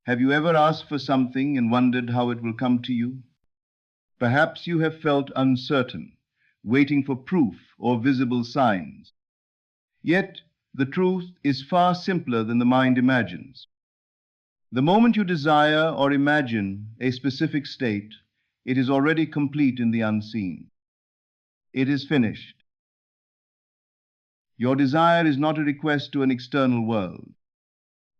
Have you ever asked for something and wondered how it will come to you? Perhaps you have felt uncertain, waiting for proof or visible signs. Yet, the truth is far simpler than the mind imagines. The moment you desire or imagine a specific state, it is already complete in the unseen. It is finished. Your desire is not a request to an external world.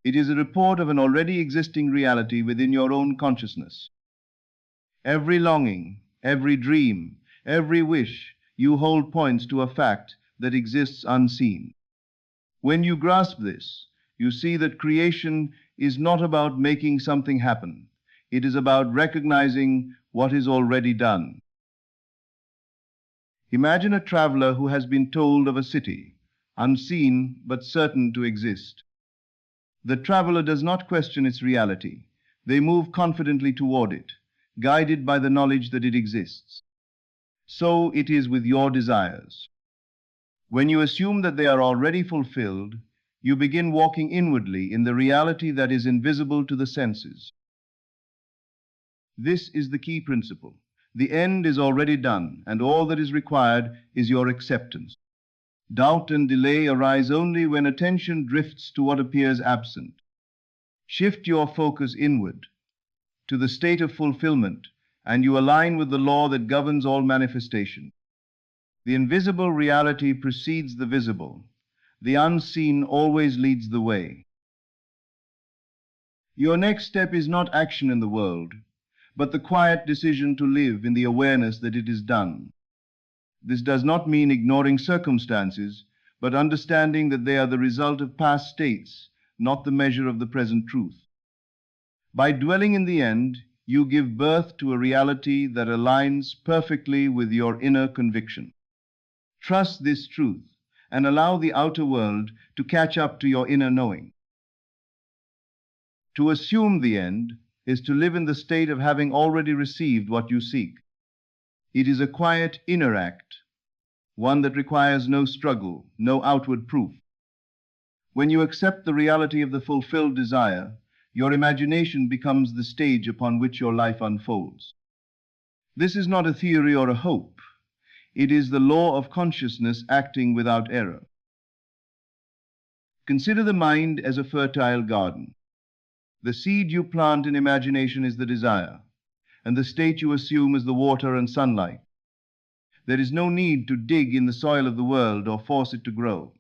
It is a report of an already existing reality within your own consciousness. Every longing, every dream, every wish you hold points to a fact that exists unseen. When you grasp this, you see that creation is not about making something happen. It is about recognizing what is already done. Imagine a traveler who has been told of a city, unseen but certain to exist. The traveler does not question its reality. They move confidently toward it, guided by the knowledge that it exists. So it is with your desires. When you assume that they are already fulfilled, you begin walking inwardly in the reality that is invisible to the senses. This is the key principle. The end is already done, and all that is required is your acceptance. Doubt and delay arise only when attention drifts to what appears absent. Shift your focus inward, to the state of fulfillment, and you align with the law that governs all manifestation. The invisible reality precedes the visible. The unseen always leads the way. Your next step is not action in the world, but the quiet decision to live in the awareness that it is done. This does not mean ignoring circumstances, but understanding that they are the result of past states, not the measure of the present truth. By dwelling in the end, you give birth to a reality that aligns perfectly with your inner conviction. Trust this truth and allow the outer world to catch up to your inner knowing. To assume the end is to live in the state of having already received what you seek. It is a quiet inner act, one that requires no struggle, no outward proof. When you accept the reality of the fulfilled desire, your imagination becomes the stage upon which your life unfolds. This is not a theory or a hope. It is the law of consciousness acting without error. Consider the mind as a fertile garden. The seed you plant in imagination is the desire, and the state you assume is the water and sunlight. There is no need to dig in the soil of the world or force it to grow.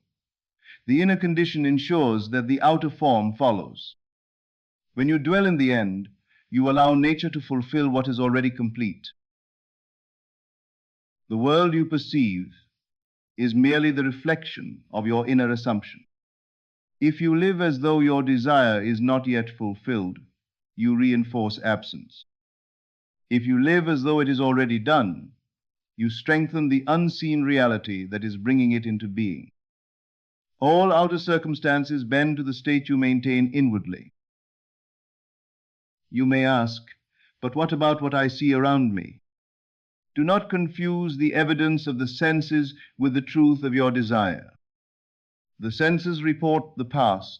The inner condition ensures that the outer form follows. When you dwell in the end, you allow nature to fulfill what is already complete. The world you perceive is merely the reflection of your inner assumption. If you live as though your desire is not yet fulfilled, you reinforce absence. If you live as though it is already done, you strengthen the unseen reality that is bringing it into being. All outer circumstances bend to the state you maintain inwardly. You may ask, but what about what I see around me? Do not confuse the evidence of the senses with the truth of your desire. The senses report the past.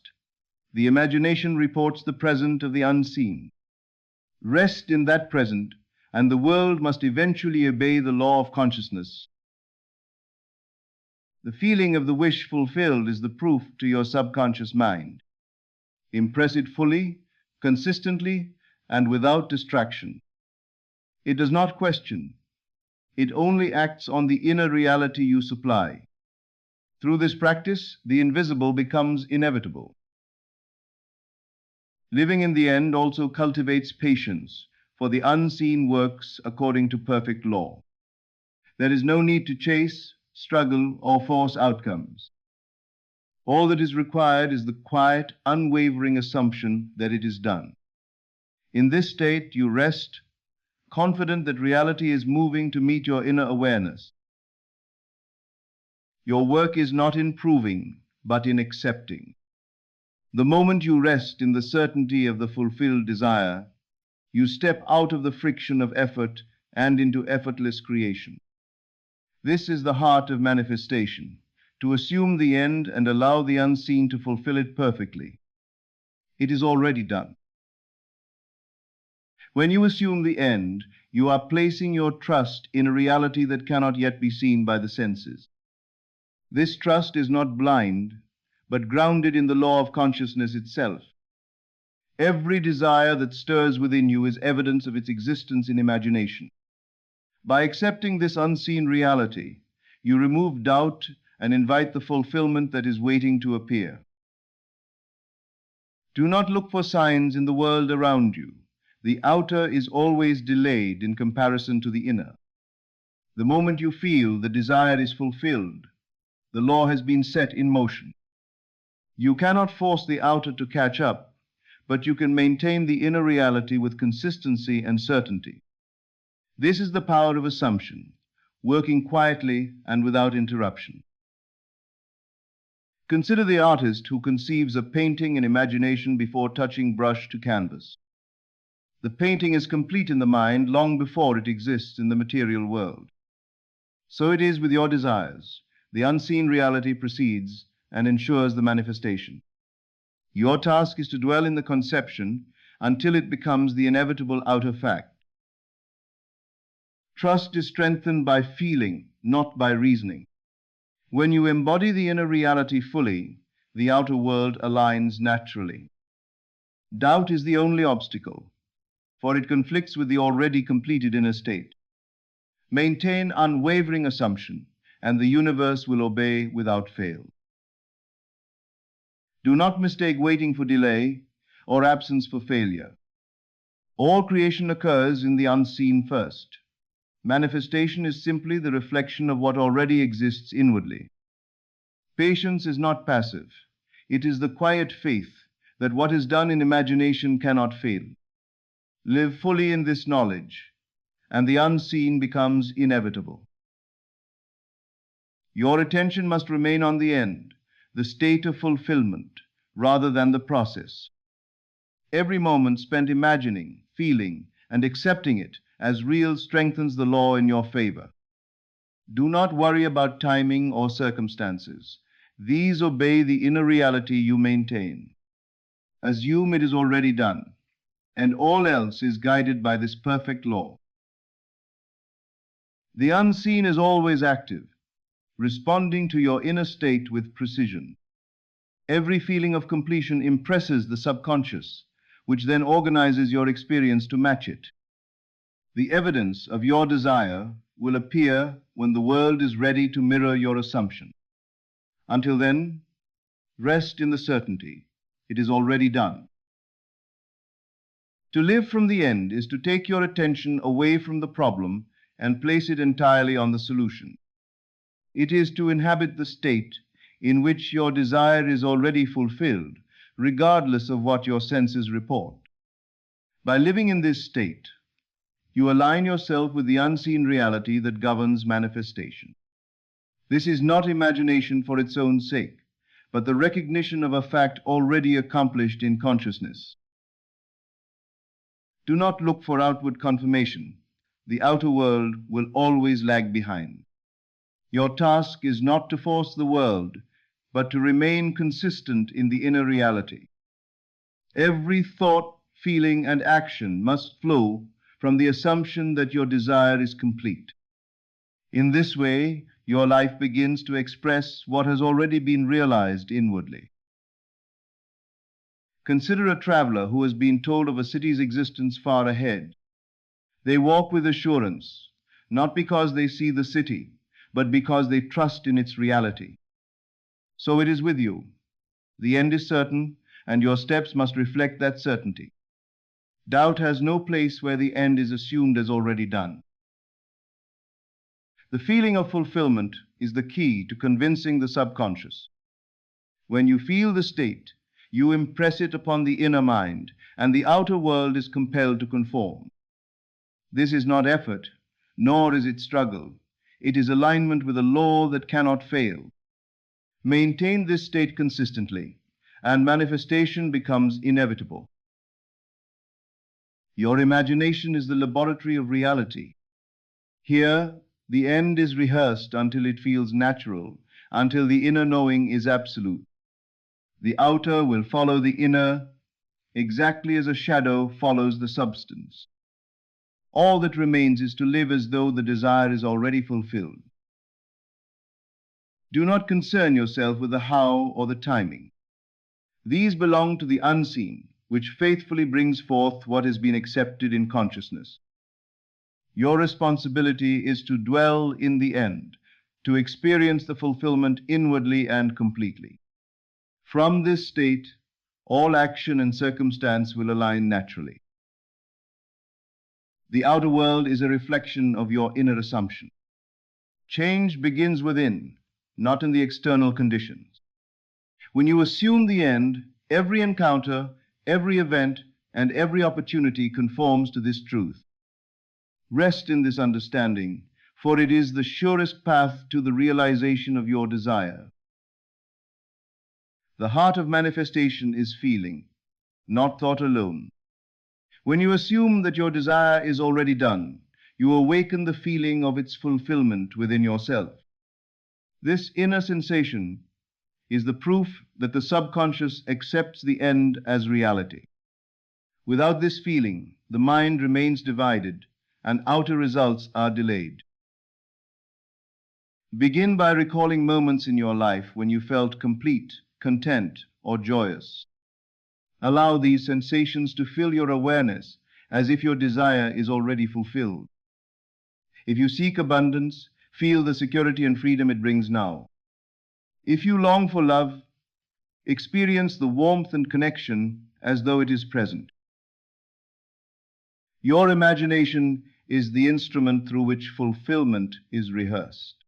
The imagination reports the present of the unseen. Rest in that present, and the world must eventually obey the law of consciousness. The feeling of the wish fulfilled is the proof to your subconscious mind. Impress it fully, consistently, and without distraction. It does not question. It only acts on the inner reality you supply. Through this practice, the invisible becomes inevitable. Living in the end also cultivates patience, for the unseen works according to perfect law. There is no need to chase, struggle, or force outcomes. All that is required is the quiet, unwavering assumption that it is done. In this state, you rest, confident that reality is moving to meet your inner awareness. Your work is not in proving, but in accepting. The moment you rest in the certainty of the fulfilled desire, you step out of the friction of effort and into effortless creation. This is the heart of manifestation, to assume the end and allow the unseen to fulfill it perfectly. It is already done. When you assume the end, you are placing your trust in a reality that cannot yet be seen by the senses. This trust is not blind, but grounded in the law of consciousness itself. Every desire that stirs within you is evidence of its existence in imagination. By accepting this unseen reality, you remove doubt and invite the fulfillment that is waiting to appear. Do not look for signs in the world around you. The outer is always delayed in comparison to the inner. The moment you feel the desire is fulfilled, the law has been set in motion. You cannot force the outer to catch up, but you can maintain the inner reality with consistency and certainty. This is the power of assumption, working quietly and without interruption. Consider the artist who conceives a painting in imagination before touching brush to canvas. The painting is complete in the mind long before it exists in the material world. So it is with your desires. The unseen reality precedes and ensures the manifestation. Your task is to dwell in the conception until it becomes the inevitable outer fact. Trust is strengthened by feeling, not by reasoning. When you embody the inner reality fully, the outer world aligns naturally. Doubt is the only obstacle, for it conflicts with the already completed inner state. Maintain unwavering assumption, and the universe will obey without fail. Do not mistake waiting for delay or absence for failure. All creation occurs in the unseen first. Manifestation is simply the reflection of what already exists inwardly. Patience is not passive. It is the quiet faith that what is done in imagination cannot fail. Live fully in this knowledge, and the unseen becomes inevitable. Your attention must remain on the end, the state of fulfillment, rather than the process. Every moment spent imagining, feeling, and accepting it as real strengthens the law in your favor. Do not worry about timing or circumstances. These obey the inner reality you maintain. Assume it is already done, and all else is guided by this perfect law. The unseen is always active, responding to your inner state with precision. Every feeling of completion impresses the subconscious, which then organizes your experience to match it. The evidence of your desire will appear when the world is ready to mirror your assumption. Until then, rest in the certainty it is already done. To live from the end is to take your attention away from the problem and place it entirely on the solution. It is to inhabit the state in which your desire is already fulfilled, regardless of what your senses report. By living in this state, you align yourself with the unseen reality that governs manifestation. This is not imagination for its own sake, but the recognition of a fact already accomplished in consciousness. Do not look for outward confirmation. The outer world will always lag behind. Your task is not to force the world, but to remain consistent in the inner reality. Every thought, feeling, and action must flow from the assumption that your desire is complete. In this way, your life begins to express what has already been realized inwardly. Consider a traveler who has been told of a city's existence far ahead. They walk with assurance, not because they see the city, but because they trust in its reality. So it is with you. The end is certain, and your steps must reflect that certainty. Doubt has no place where the end is assumed as already done. The feeling of fulfillment is the key to convincing the subconscious. When you feel the state, you impress it upon the inner mind, and the outer world is compelled to conform. This is not effort, nor is it struggle. It is alignment with a law that cannot fail. Maintain this state consistently, and manifestation becomes inevitable. Your imagination is the laboratory of reality. Here, the end is rehearsed until it feels natural, until the inner knowing is absolute. The outer will follow the inner, exactly as a shadow follows the substance. All that remains is to live as though the desire is already fulfilled. Do not concern yourself with the how or the timing. These belong to the unseen, which faithfully brings forth what has been accepted in consciousness. Your responsibility is to dwell in the end, to experience the fulfillment inwardly and completely. From this state, all action and circumstance will align naturally. The outer world is a reflection of your inner assumption. Change begins within, not in the external conditions. When you assume the end, every encounter, every event, and every opportunity conforms to this truth. Rest in this understanding, for it is the surest path to the realization of your desire. The heart of manifestation is feeling, not thought alone. When you assume that your desire is already done, you awaken the feeling of its fulfillment within yourself. This inner sensation is the proof that the subconscious accepts the end as reality. Without this feeling, the mind remains divided and outer results are delayed. Begin by recalling moments in your life when you felt complete, content, or joyous. Allow these sensations to fill your awareness as if your desire is already fulfilled. If you seek abundance, feel the security and freedom it brings now. If you long for love, experience the warmth and connection as though it is present. Your imagination is the instrument through which fulfillment is rehearsed.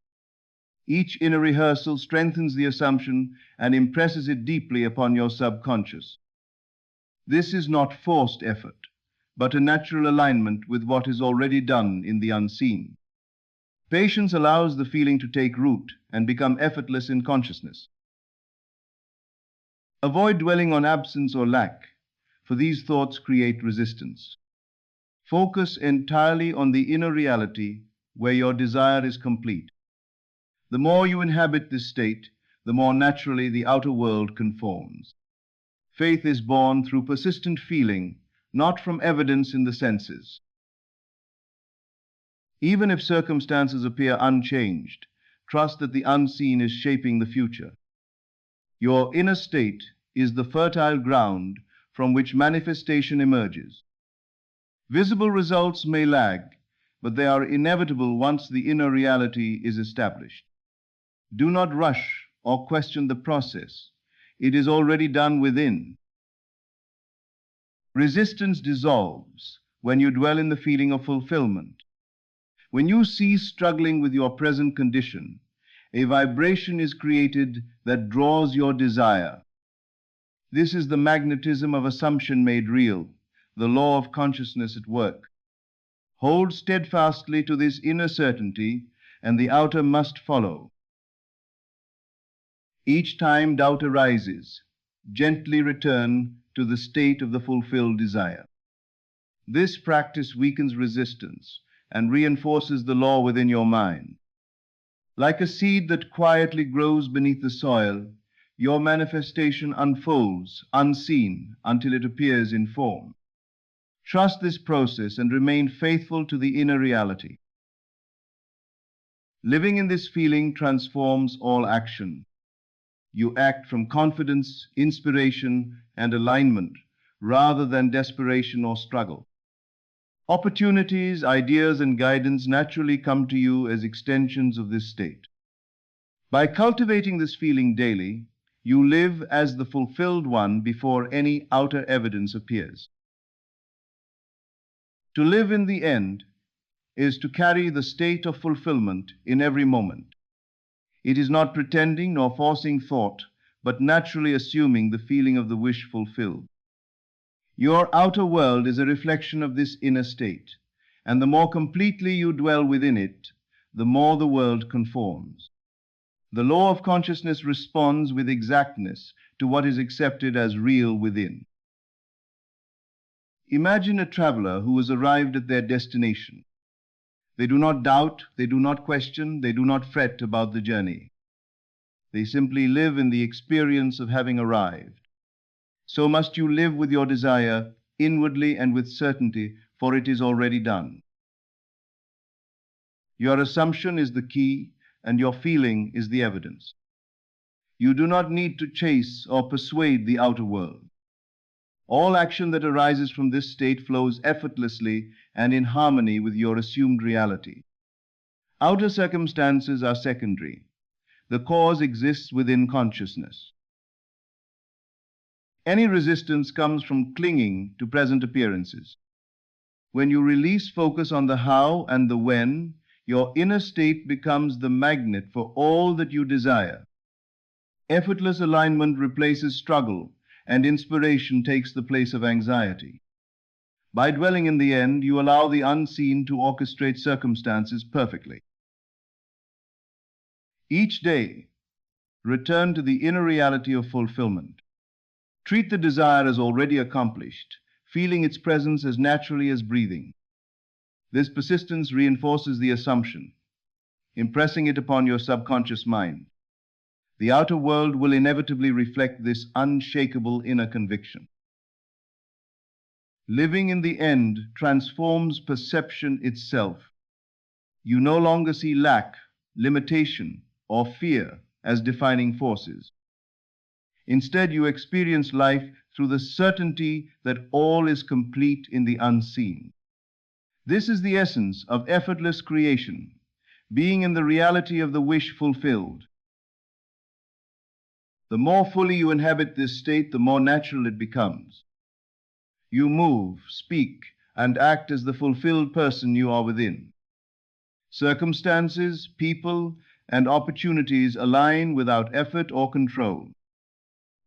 Each inner rehearsal strengthens the assumption and impresses it deeply upon your subconscious. This is not forced effort, but a natural alignment with what is already done in the unseen. Patience allows the feeling to take root and become effortless in consciousness. Avoid dwelling on absence or lack, for these thoughts create resistance. Focus entirely on the inner reality where your desire is complete. The more you inhabit this state, the more naturally the outer world conforms. Faith is born through persistent feeling, not from evidence in the senses. Even if circumstances appear unchanged, trust that the unseen is shaping the future. Your inner state is the fertile ground from which manifestation emerges. Visible results may lag, but they are inevitable once the inner reality is established. Do not rush or question the process. It is already done within. Resistance dissolves when you dwell in the feeling of fulfillment. When you cease struggling with your present condition, a vibration is created that draws your desire. This is the magnetism of assumption made real, the law of consciousness at work. Hold steadfastly to this inner certainty, and the outer must follow. Each time doubt arises, gently return to the state of the fulfilled desire. This practice weakens resistance and reinforces the law within your mind. Like a seed that quietly grows beneath the soil, your manifestation unfolds unseen until it appears in form. Trust this process and remain faithful to the inner reality. Living in this feeling transforms all action. You act from confidence, inspiration, and alignment rather than desperation or struggle. Opportunities, ideas, and guidance naturally come to you as extensions of this state. By cultivating this feeling daily, you live as the fulfilled one before any outer evidence appears. To live in the end is to carry the state of fulfillment in every moment. It is not pretending nor forcing thought, but naturally assuming the feeling of the wish fulfilled. Your outer world is a reflection of this inner state, and the more completely you dwell within it, the more the world conforms. The law of consciousness responds with exactness to what is accepted as real within. Imagine a traveler who has arrived at their destination. They do not doubt, they do not question, they do not fret about the journey. They simply live in the experience of having arrived. So must you live with your desire inwardly and with certainty, for it is already done. Your assumption is the key, and your feeling is the evidence. You do not need to chase or persuade the outer world. All action that arises from this state flows effortlessly and in harmony with your assumed reality. Outer circumstances are secondary. The cause exists within consciousness. Any resistance comes from clinging to present appearances. When you release focus on the how and the when, your inner state becomes the magnet for all that you desire. Effortless alignment replaces struggle, and inspiration takes the place of anxiety. By dwelling in the end, you allow the unseen to orchestrate circumstances perfectly. Each day, return to the inner reality of fulfillment. Treat the desire as already accomplished, feeling its presence as naturally as breathing. This persistence reinforces the assumption, impressing it upon your subconscious mind. The outer world will inevitably reflect this unshakable inner conviction. Living in the end transforms perception itself. You no longer see lack, limitation, or fear as defining forces. Instead, you experience life through the certainty that all is complete in the unseen. This is the essence of effortless creation, being in the reality of the wish fulfilled. The more fully you inhabit this state, the more natural it becomes. You move, speak, and act as the fulfilled person you are within. Circumstances, people, and opportunities align without effort or control.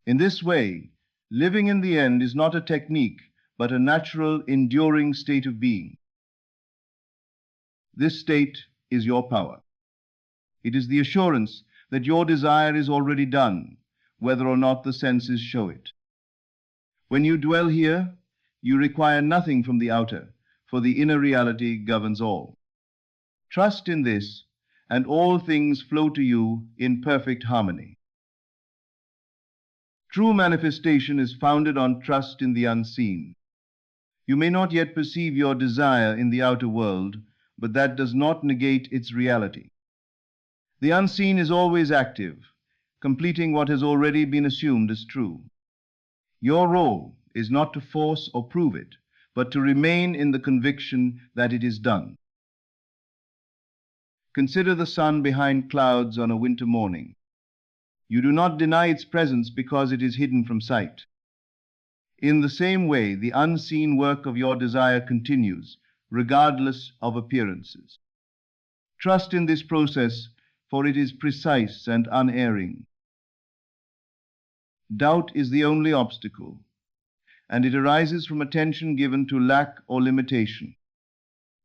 In this way, living in the end is not a technique, but a natural, enduring state of being. This state is your power. It is the assurance that your desire is already done, whether or not the senses show it. When you dwell here, you require nothing from the outer, for the inner reality governs all. Trust in this, and all things flow to you in perfect harmony. True manifestation is founded on trust in the unseen. You may not yet perceive your desire in the outer world, but that does not negate its reality. The unseen is always active, completing what has already been assumed as true. Your role is not to force or prove it, but to remain in the conviction that it is done. Consider the sun behind clouds on a winter morning. You do not deny its presence because it is hidden from sight. In the same way, the unseen work of your desire continues, regardless of appearances. Trust in this process, for it is precise and unerring. Doubt is the only obstacle, and it arises from attention given to lack or limitation.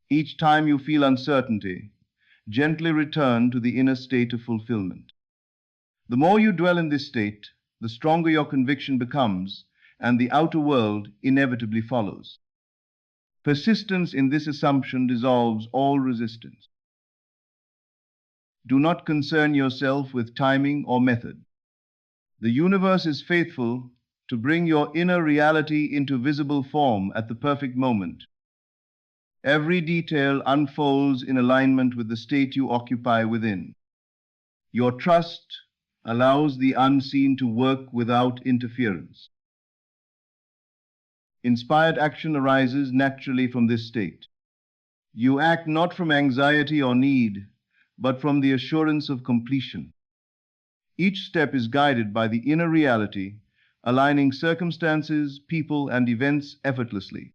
Each time you feel uncertainty, gently return to the inner state of fulfillment. The more you dwell in this state, the stronger your conviction becomes, and the outer world inevitably follows. Persistence in this assumption dissolves all resistance. Do not concern yourself with timing or method. The universe is faithful to bring your inner reality into visible form at the perfect moment. Every detail unfolds in alignment with the state you occupy within. Your trust allows the unseen to work without interference. Inspired action arises naturally from this state. You act not from anxiety or need, but from the assurance of completion. Each step is guided by the inner reality, aligning circumstances, people, and events effortlessly.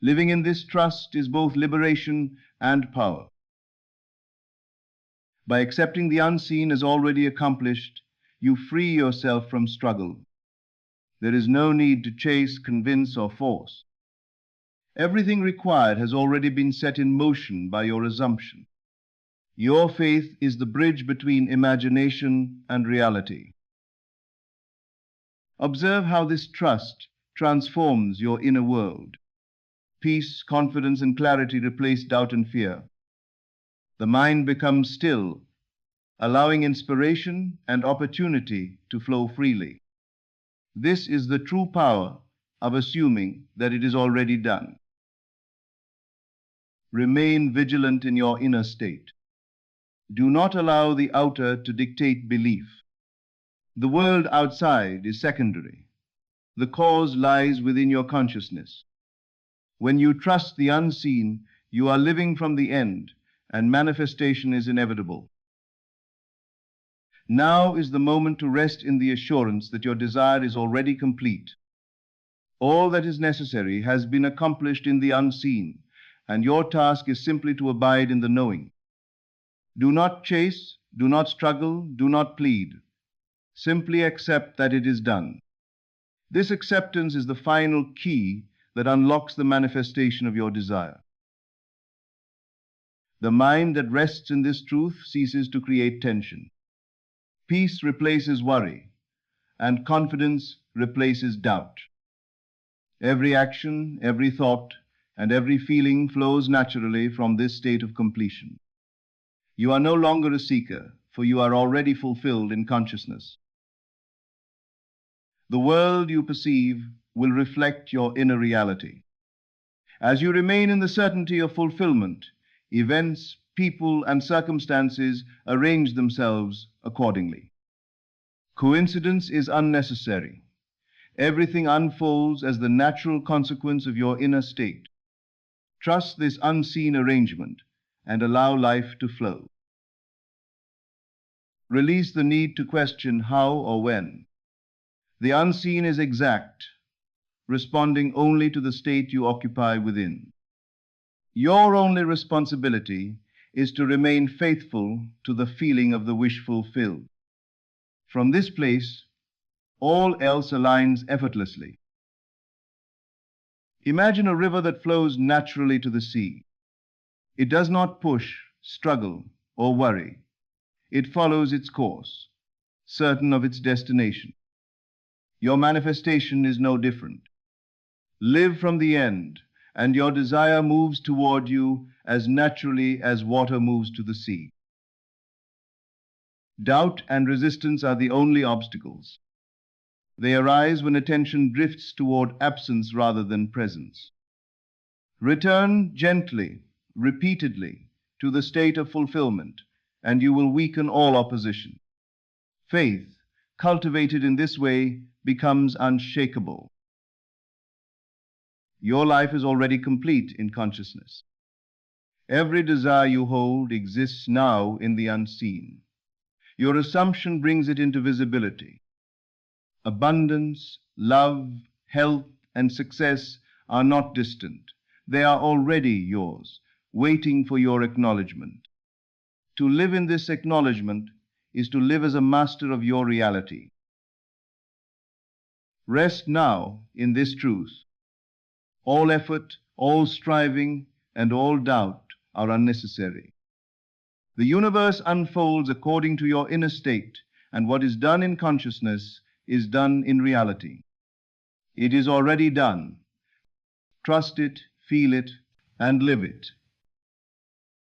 Living in this trust is both liberation and power. By accepting the unseen as already accomplished, you free yourself from struggle. There is no need to chase, convince, or force. Everything required has already been set in motion by your assumption. Your faith is the bridge between imagination and reality. Observe how this trust transforms your inner world. Peace, confidence, and clarity replace doubt and fear. The mind becomes still, allowing inspiration and opportunity to flow freely. This is the true power of assuming that it is already done. Remain vigilant in your inner state. Do not allow the outer to dictate belief. The world outside is secondary. The cause lies within your consciousness. When you trust the unseen, you are living from the end, and manifestation is inevitable. Now is the moment to rest in the assurance that your desire is already complete. All that is necessary has been accomplished in the unseen, and your task is simply to abide in the knowing. Do not chase, do not struggle, do not plead. Simply accept that it is done. This acceptance is the final key that unlocks the manifestation of your desire. The mind that rests in this truth ceases to create tension. Peace replaces worry, and confidence replaces doubt. Every action, every thought, and every feeling flows naturally from this state of completion. You are no longer a seeker, for you are already fulfilled in consciousness. The world you perceive will reflect your inner reality. As you remain in the certainty of fulfillment, events, people, and circumstances arrange themselves accordingly. Coincidence is unnecessary. Everything unfolds as the natural consequence of your inner state. Trust this unseen arrangement and allow life to flow. Release the need to question how or when. The unseen is exact, responding only to the state you occupy within. Your only responsibility is to remain faithful to the feeling of the wish fulfilled. From this place, all else aligns effortlessly. Imagine a river that flows naturally to the sea. It does not push, struggle, or worry. It follows its course, certain of its destination. Your manifestation is no different. Live from the end, and your desire moves toward you as naturally as water moves to the sea. Doubt and resistance are the only obstacles. They arise when attention drifts toward absence rather than presence. Return gently, repeatedly, to the state of fulfillment, and you will weaken all opposition. Faith, cultivated in this way, becomes unshakable. Your life is already complete in consciousness. Every desire you hold exists now in the unseen. Your assumption brings it into visibility. Abundance, love, health, and success are not distant. They are already yours, waiting for your acknowledgement. To live in this acknowledgement is to live as a master of your reality. Rest now in this truth. All effort, all striving, and all doubt are unnecessary. The universe unfolds according to your inner state, and what is done in consciousness is done in reality. It is already done. Trust it, feel it, and live it.